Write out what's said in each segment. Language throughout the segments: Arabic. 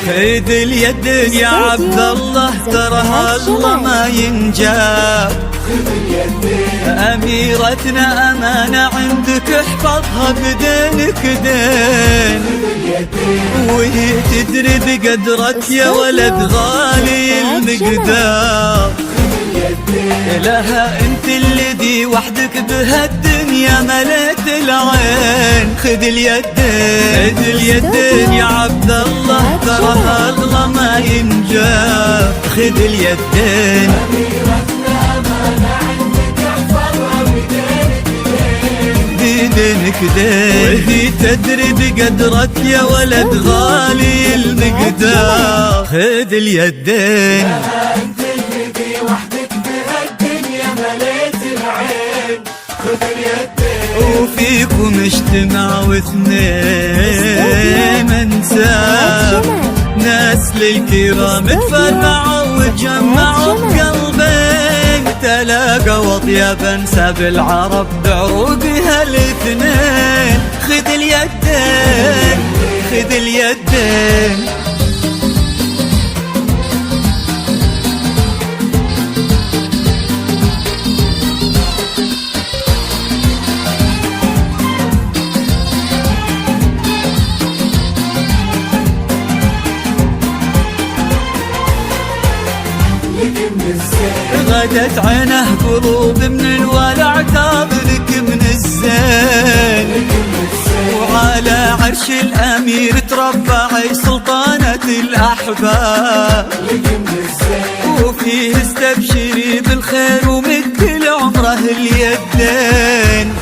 خذ اليد يا عبد الله ترى الله ما ينجاب. أميرتنا أمانة عندك احفظها بدينك دين، وهي تدري بقدرك يا ولد غالي المقدار. لها انت الذي وحدك بهالدنيا مليت العين. خذ اليدين خذ اليدين يا عبد الله ترى هالله ما ينجاب. خذ اليدين بدينك دين، وهي تدري بقدرك يا ولد غالي المقدار. خذ اليدين وفيكم اجتمعوا اثنين انساب، ناس للكرام تفرعوا وتجمعوا بقلبين. تلاقوا اطيب انساب العرب بعروقها الاثنين. خذ اليدين خذ اليدين غدت عينه قلوب من الولع تاب لك من الزين. وعلى عرش الأمير تربعي سلطانة الأحباب، وفيه استبشري بالخير ومد لعمره اليدين.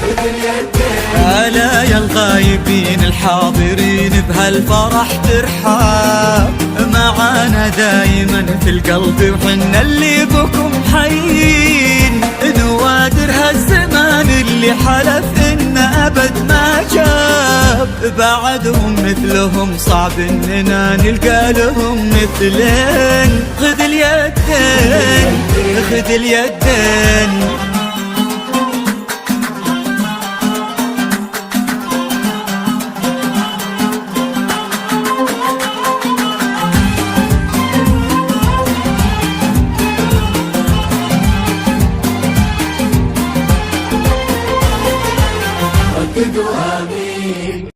ألا يا الغايبين الحاضرين بهالفرح ترحاب، معانا دايما في القلب وحنا اللي بكم حيين. نوادر هالزمان اللي حلف إن أبد ما جاب، بعدهم مثلهم صعب إننا نلقى لهم مثلين. خذ اليدين خذ اليدين